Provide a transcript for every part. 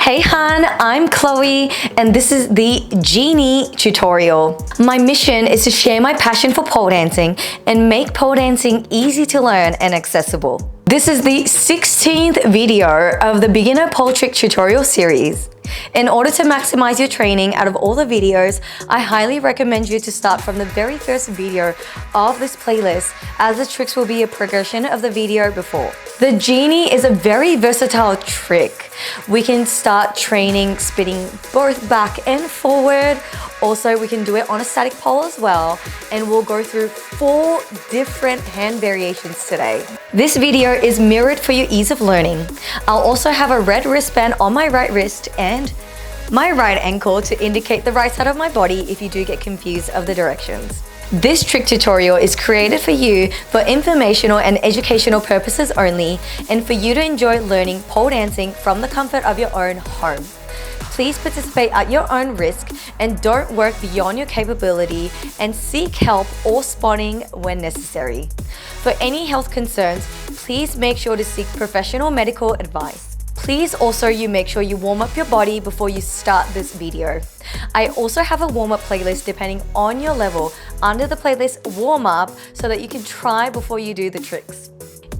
Hey Han, I'm Chloe and this is the Genie tutorial. My mission is to share my passion for pole dancing and make pole dancing easy to learn and accessible. This is the 16th video of the beginner pole trick tutorial series. In order to maximize your training out of all the videos, I highly recommend you to start from the very first video of this playlist, as the tricks will be a progression of the video before. The Genie is a very versatile trick. We can start training spinning both back and forward. Also, we can do it on a static pole as well, and we'll go through 4 different hand variations today. This video is mirrored for your ease of learning. I'll also have a red wristband on my right wrist and my right ankle to indicate the right side of my body if you do get confused of the directions. This trick tutorial is created for you for informational and educational purposes only, and for you to enjoy learning pole dancing from the comfort of your own home. Please participate at your own risk and don't work beyond your capability, and seek help or spotting when necessary. For any health concerns, please make sure to seek professional medical advice. Please also make sure you warm up your body before you start this video. I also have a warm-up playlist depending on your level under the playlist warm up, so that you can try before you do the tricks.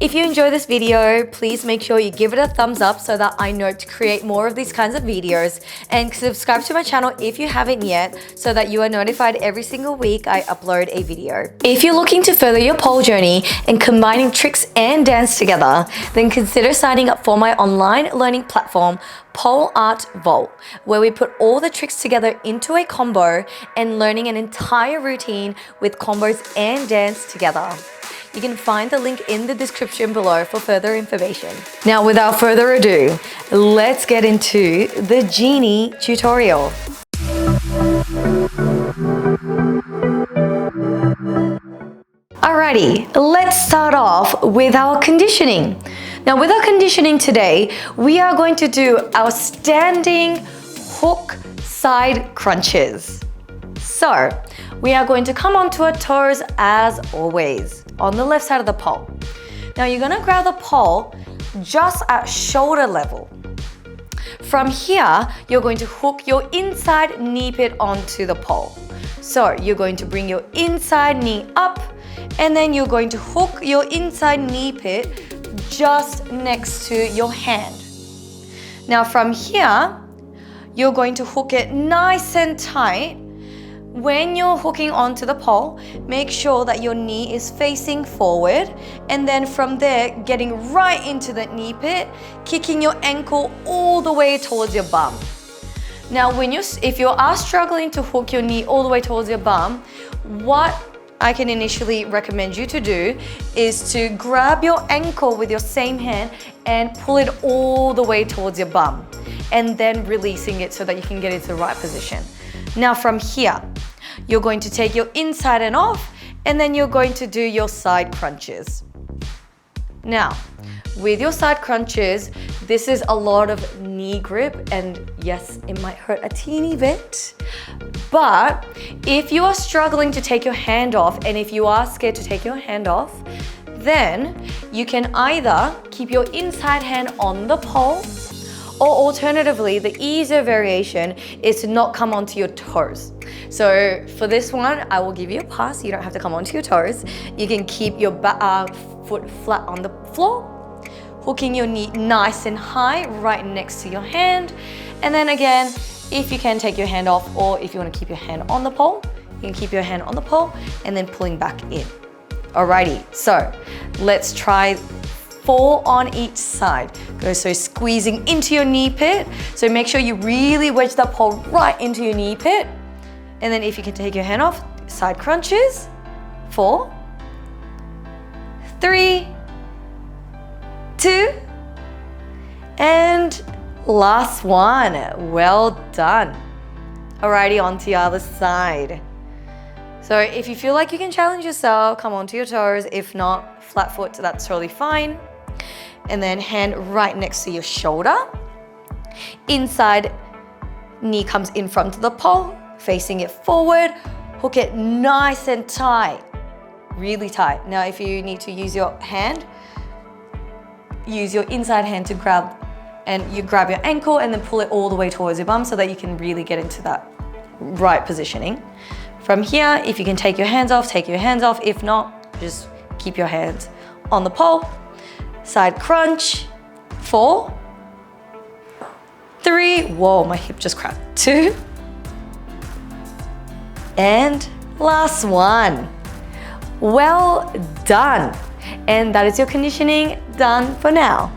If you enjoy this video, please make sure you give it a thumbs up so that I know to create more of these kinds of videos, and subscribe to my channel if you haven't yet so that you are notified every single week I upload a video. If you're looking to further your pole journey and combining tricks and dance together, then consider signing up for my online learning platform, Pole Art Vault, where we put all the tricks together into a combo and learning an entire routine with combos and dance together. You can find the link in the description below for further information. Now, without further ado, let's get into the Genie tutorial. Alrighty, let's start off with our conditioning. Now, with our conditioning today, we are going to do our standing hook side crunches. So, we are going to come onto our toes as always, on the left side of the pole. Now you're gonna grab the pole just at shoulder level. From here, you're going to hook your inside knee pit onto the pole. So you're going to bring your inside knee up, and then you're going to hook your inside knee pit just next to your hand. Now from here, you're going to hook it nice and tight. When you're hooking onto the pole, make sure that your knee is facing forward, and then from there, getting right into the knee pit, kicking your ankle all the way towards your bum. Now, if you are struggling to hook your knee all the way towards your bum, what I can initially recommend you to do is to grab your ankle with your same hand and pull it all the way towards your bum, and then releasing it so that you can get into the right position. Now from here, you're going to take your inside and off, and then you're going to do your side crunches. Now, with your side crunches, this is a lot of knee grip, and yes, it might hurt a teeny bit. But if you are struggling to take your hand off, and if you are scared to take your hand off, then you can either keep your inside hand on the pole, or alternatively, the easier variation is to not come onto your toes. So for this one, I will give you a pass. You don't have to come onto your toes. You can keep your foot flat on the floor, hooking your knee nice and high right next to your hand. And then again, if you can take your hand off, or if you want to keep your hand on the pole, you can keep your hand on the pole and then pulling back in. Alrighty, so let's try 4 on each side. So squeezing into your knee pit. So make sure you really wedge that pole right into your knee pit. And then if you can take your hand off, side crunches. 4, 3, 2, and last one. Well done. Alrighty, onto the other side. So if you feel like you can challenge yourself, come onto your toes. If not, flat foot, that's totally fine. And then hand right next to your shoulder. Inside knee comes in front of the pole, facing it forward. Hook it nice and tight, really tight. Now, if you need to use your hand, use your inside hand to grab and you grab your ankle and then pull it all the way towards your bum so that you can really get into that right positioning. From here, if you can take your hands off, take your hands off. If not, just keep your hands on the pole. Side crunch, 4, 3, whoa, my hip just cracked, 2, and last one. Well done. And that is your conditioning done for now.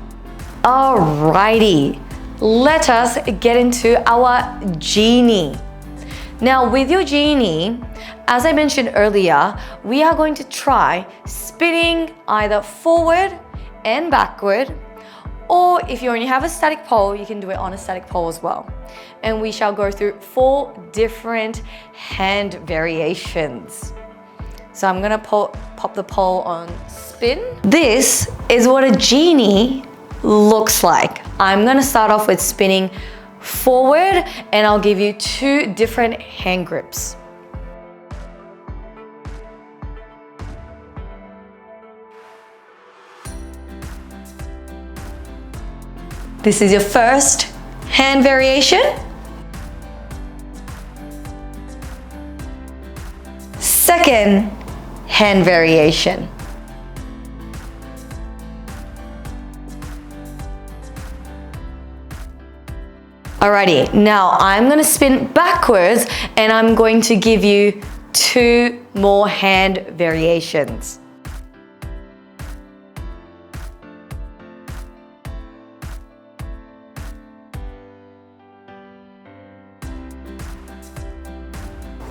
Alrighty, let us get into our Genie. Now with your Genie, as I mentioned earlier, we are going to try spinning either forward and backward, or if you only have a static pole, you can do it on a static pole as well. And we shall go through 4 different hand variations. So I'm gonna pop the pole on spin. This is what a Genie looks like. I'm gonna start off with spinning forward and I'll give you 2 different hand grips. This is your first hand variation. Second hand variation. Alrighty, now I'm gonna spin backwards and I'm going to give you 2 more hand variations.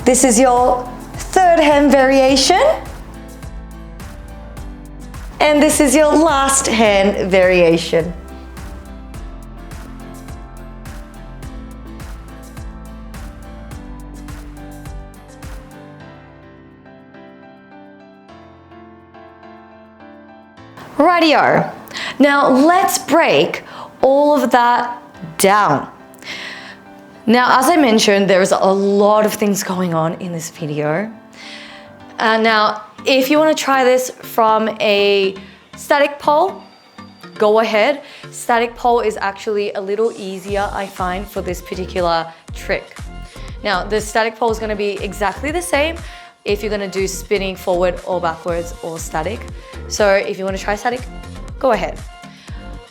This is your third hand variation. And this is your last hand variation. Rightio. Now let's break all of that down. Now, as I mentioned, there's a lot of things going on in this video. Now, if you want to try this from a static pole, go ahead. Static pole is actually a little easier, I find, for this particular trick. Now, the static pole is going to be exactly the same if you're going to do spinning forward or backwards or static. So if you want to try static, go ahead.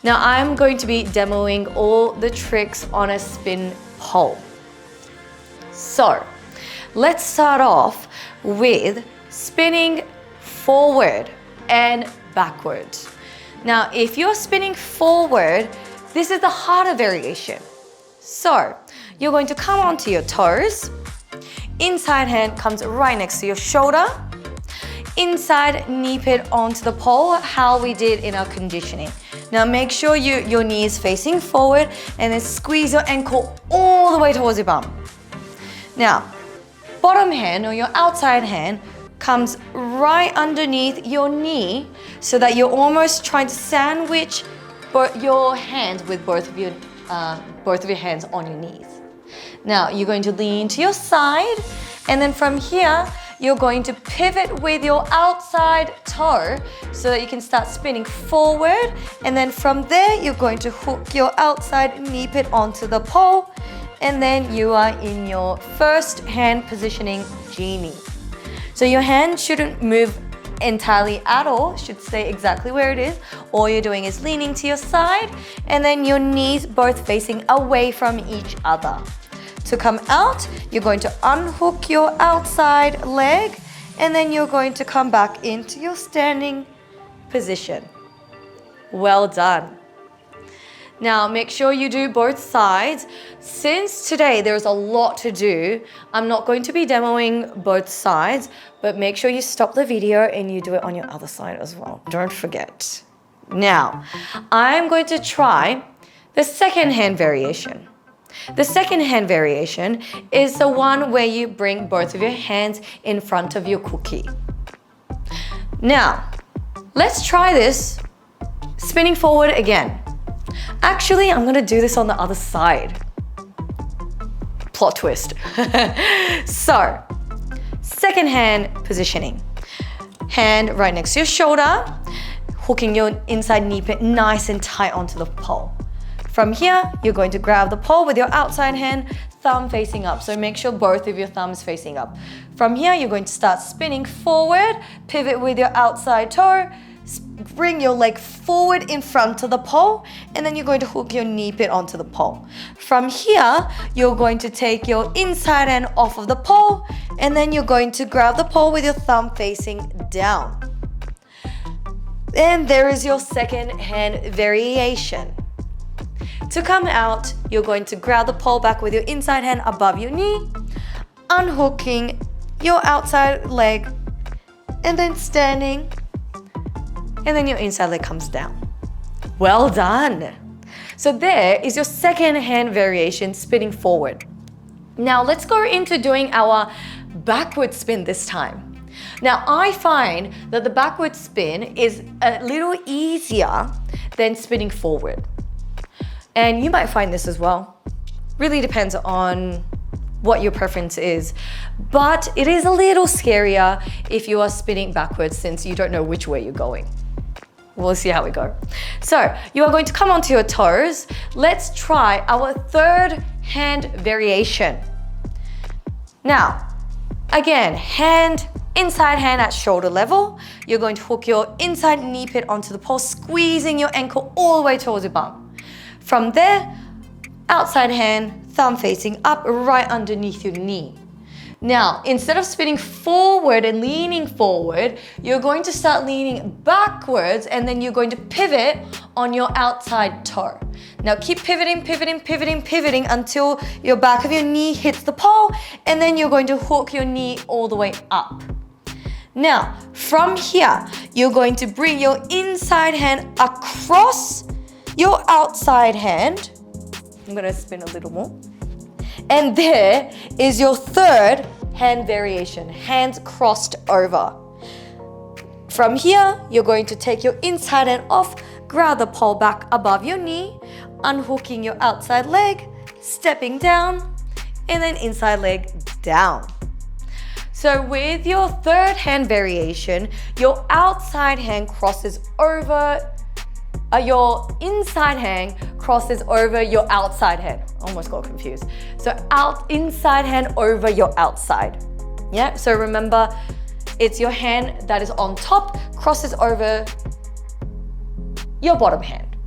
Now, I'm going to be demoing all the tricks on a spin pole. So let's start off with spinning forward and backwards. Now, if you're spinning forward, this is the harder variation. So you're going to come onto your toes. Inside hand comes right next to your shoulder. Inside knee pit onto the pole, how we did in our conditioning. Now make sure your knee is facing forward and then squeeze your ankle all the way towards your bum. Now, bottom hand or your outside hand comes right underneath your knee so that you're almost trying to sandwich your hands with both of your hands on your knees. Now you're going to lean to your side, and then from here you're going to pivot with your outside toe so that you can start spinning forward, and then from there you're going to hook your outside knee pit onto the pole, and then you are in your first hand positioning Genie. So your hand shouldn't move entirely at all, should stay exactly where it is. All you're doing is leaning to your side and then your knees both facing away from each other. To come out, you're going to unhook your outside leg and then you're going to come back into your standing position. Well done. Now make sure you do both sides. Since today there's a lot to do, I'm not going to be demoing both sides, but make sure you stop the video and you do it on your other side as well. Don't forget. Now, I'm going to try the second hand variation. The second hand variation is the one where you bring both of your hands in front of your cookie. Now, let's try this spinning forward again. Actually, I'm gonna do this on the other side. Plot twist. So, second hand positioning. Hand right next to your shoulder, hooking your inside knee pit nice and tight onto the pole. From here, you're going to grab the pole with your outside hand, thumb facing up. So make sure both of your thumbs facing up. From here, you're going to start spinning forward, pivot with your outside toe, bring your leg forward in front of the pole, and then you're going to hook your knee pit onto the pole. From here, you're going to take your inside hand off of the pole, and then you're going to grab the pole with your thumb facing down. And there is your second hand variation. To come out, you're going to grab the pole back with your inside hand above your knee, unhooking your outside leg, and then standing, and then your inside leg comes down. Well done. So there is your second hand variation, spinning forward. Now let's go into doing our backward spin this time. Now I find that the backward spin is a little easier than spinning forward. And you might find this as well. Really depends on what your preference is. But it is a little scarier if you are spinning backwards since you don't know which way you're going. We'll see how we go. So you are going to come onto your toes. Let's try our third hand variation. Now, again, inside hand at shoulder level. You're going to hook your inside knee pit onto the pole, squeezing your ankle all the way towards your bum. From there, outside hand, thumb facing up, right underneath your knee. Now, instead of spinning forward and leaning forward, you're going to start leaning backwards and then you're going to pivot on your outside toe. Now keep pivoting, pivoting, pivoting, pivoting until your back of your knee hits the pole, and then you're going to hook your knee all the way up. Now, from here, you're going to bring your inside hand across your outside hand. I'm gonna spin a little more. And there is your third hand variation, hands crossed over. From here, you're going to take your inside hand off, grab the pole back above your knee, unhooking your outside leg, stepping down, and then inside leg down. So with your third hand variation, your outside hand crosses over, your inside hand crosses over your outside hand. Almost got confused. So inside hand over your outside. Yeah, so remember, it's your hand that is on top, crosses over your bottom hand.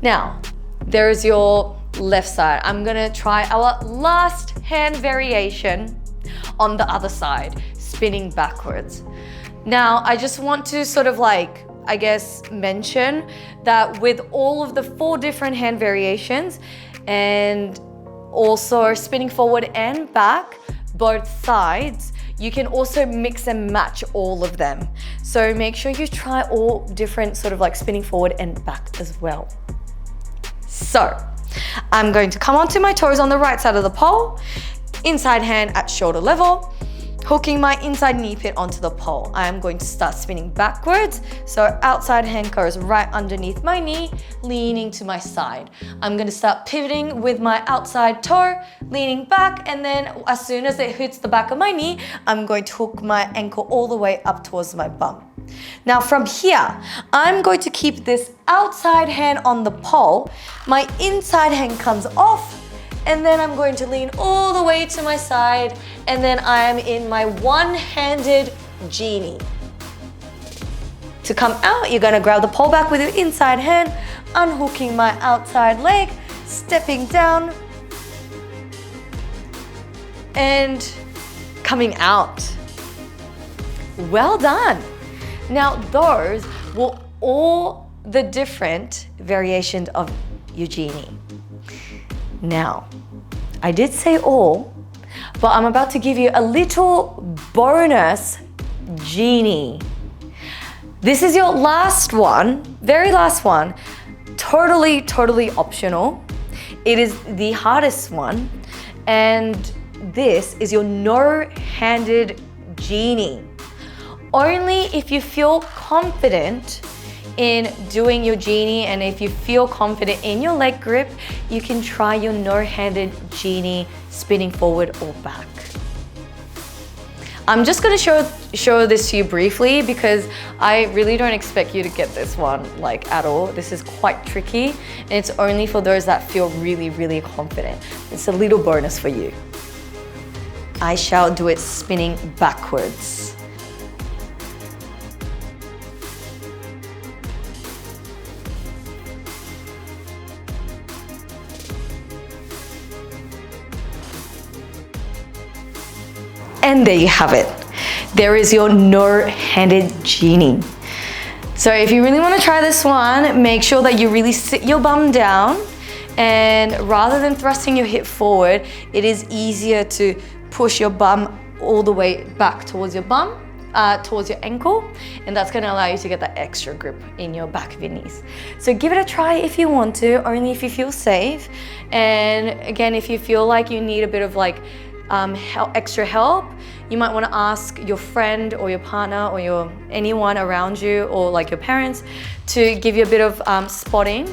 Now, there is your left side. I'm gonna try our last hand variation on the other side, spinning backwards. Now, I just want to sort of mention that with all of the 4 different hand variations and also spinning forward and back, both sides, you can also mix and match all of them. So make sure you try all different sort of spinning forward and back as well. So I'm going to come onto my toes on the right side of the pole, inside hand at shoulder level, hooking my inside knee pit onto the pole. I am going to start spinning backwards. So outside hand goes right underneath my knee, leaning to my side. I'm gonna start pivoting with my outside toe, leaning back, and then as soon as it hits the back of my knee, I'm going to hook my ankle all the way up towards my bum. Now from here, I'm going to keep this outside hand on the pole. My inside hand comes off, and then I'm going to lean all the way to my side, and then I am in my one-handed genie. To come out, you're gonna grab the pole back with your inside hand, unhooking my outside leg, stepping down, and coming out. Well done. Now those were all the different variations of your genie. Now, I did say all, but I'm about to give you a little bonus genie. This is your last one, very last one, totally optional. It is the hardest one, and this is your no-handed genie. Only if you feel confident in doing your genie, and if you feel confident in your leg grip, you can try your no-handed genie spinning forward or back. I'm just gonna show this to you briefly because I really don't expect you to get this one like at all. This is quite tricky and it's only for those that feel really, really confident. It's a little bonus for you. I shall do it spinning backwards. And there you have it. There is your no-handed genie. So if you really want to try this one, make sure that you really sit your bum down, and rather than thrusting your hip forward, it is easier to push your bum all the way back towards your bum, towards your ankle, and that's going to allow you to get that extra grip in your back of your knees. So give it a try if you want to, only if you feel safe. And again, if you feel like you need a bit of like extra help, you might want to ask your friend or your partner or anyone around you or like your parents to give you a bit of spotting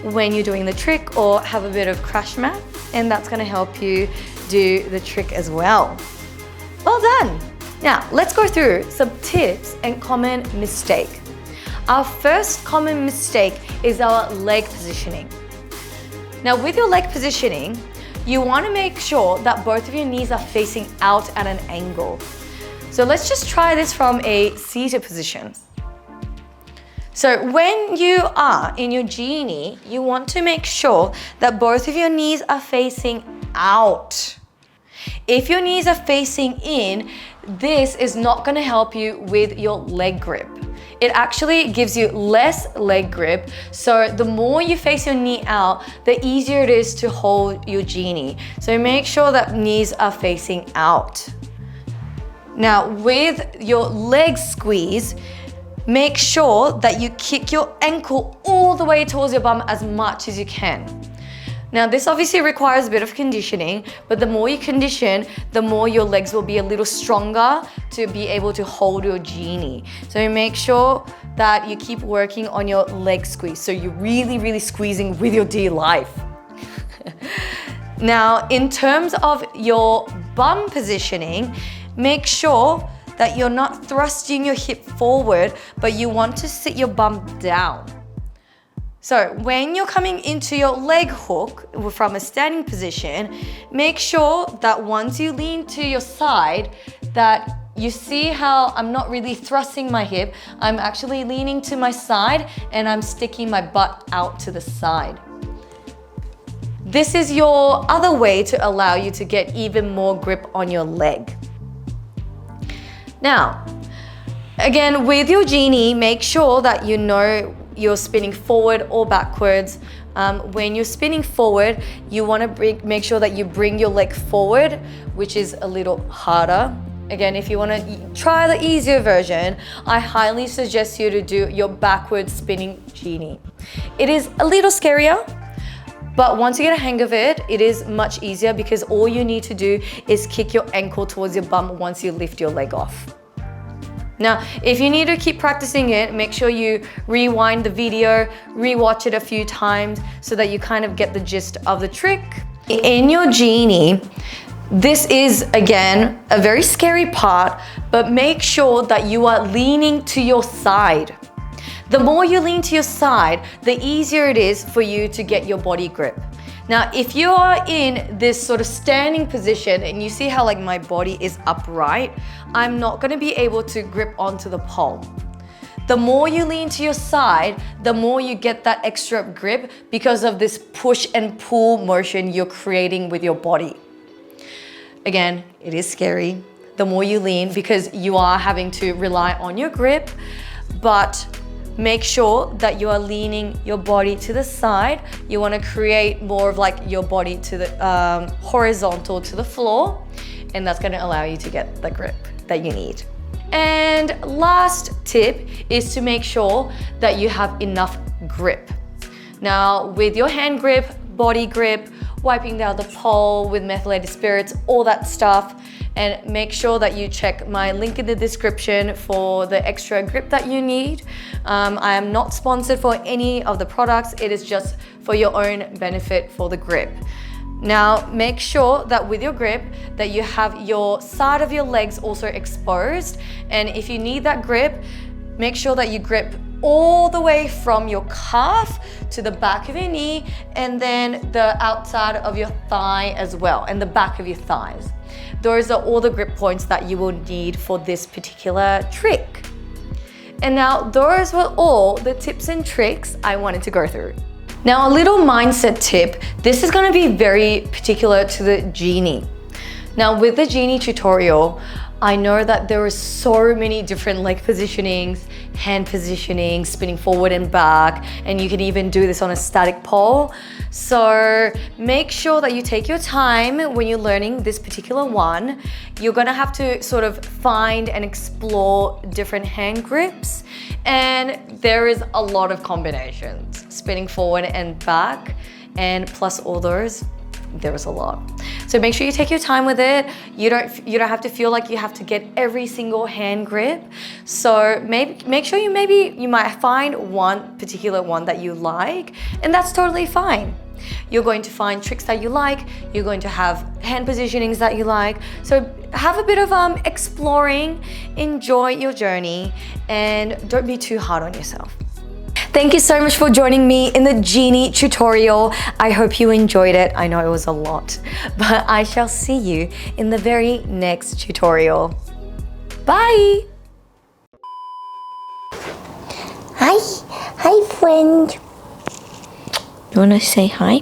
when you're doing the trick, or have a bit of crash mat, and that's going to help you do the trick as well. Well done! Now let's go through some tips and common mistake. Our first common mistake is our leg positioning. Now with your leg positioning, you want to make sure that both of your knees are facing out at an angle. So let's just try this from a seated position. So when you are in your genie, you want to make sure that both of your knees are facing out. If your knees are facing in, this is not going to help you with your leg grip. It actually gives you less leg grip, so the more you face your knee out, the easier it is to hold your genie. So make sure that knees are facing out. Now with your leg squeeze, make sure that you kick your ankle all the way towards your bum as much as you can. Now this obviously requires a bit of conditioning, but the more you condition, the more your legs will be a little stronger to be able to hold your genie. So make sure that you keep working on your leg squeeze. So you're really, really squeezing with your D life. Now, in terms of your bum positioning, make sure that you're not thrusting your hip forward, but you want to sit your bum down. So when you're coming into your leg hook from a standing position, make sure that once you lean to your side, that you see how I'm not really thrusting my hip, I'm actually leaning to my side and I'm sticking my butt out to the side. This is your other way to allow you to get even more grip on your leg. Now, again, with your genie, make sure that you know you're spinning forward or backwards. When you're spinning forward, you want to make sure that you bring your leg forward, which is a little harder. Again, if you want to try the easier version, I highly suggest you to do your backwards spinning genie. It is a little scarier, but once you get a hang of it, it is much easier because all you need to do is kick your ankle towards your bum once you lift your leg off. Now, if you need to keep practicing it, make sure you rewind the video, rewatch it a few times so that you kind of get the gist of the trick. In your genie, this is, again, a very scary part, but make sure that you are leaning to your side. The more you lean to your side, the easier it is for you to get your body grip. Now, if you are in this sort of standing position and you see how like my body is upright, I'm not going to be able to grip onto the pole. The more you lean to your side, the more you get that extra grip because of this push and pull motion you're creating with your body. Again, it is scary. The more you lean, because you are having to rely on your grip, but make sure that you are leaning your body to the side. You want to create more of like your body to the horizontal to the floor, and that's going to allow you to get the grip that you need. And last tip is to make sure that you have enough grip. Now, with your hand grip, body grip, wiping down the pole with methylated spirits, all that stuff, and make sure that you check my link in the description for the extra grip that you need. I am not sponsored for any of the products. It is just for your own benefit for the grip. Now make sure that with your grip that you have your side of your legs also exposed, and if you need that grip, make sure that you grip all the way from your calf to the back of your knee, and then the outside of your thigh as well, and the back of your thighs. Those are all the grip points that you will need for this particular trick. And now those were all the tips and tricks I wanted to go through. Now a little mindset tip, this is gonna be very particular to the Genie. Now with the Genie tutorial, I know that there are so many different leg positionings, hand positioning, spinning forward and back, and you can even do this on a static pole. So make sure that you take your time when you're learning this particular one. You're gonna have to sort of find and explore different hand grips, and there is a lot of combinations, spinning forward and back, and plus all those, there is a lot. So make sure you take your time with it. You don't have to feel like you have to get every single hand grip. So make sure you might find one particular one that you like, and that's totally fine. You're going to find tricks that you like, you're going to have hand positionings that you like. So have a bit of exploring, enjoy your journey, and don't be too hard on yourself. Thank you so much for joining me in the Genie tutorial. I hope you enjoyed it. I know it was a lot, but I shall see you in the very next tutorial. Bye! Hi friend. You wanna say hi?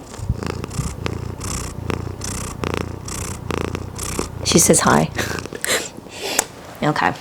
She says hi. Okay.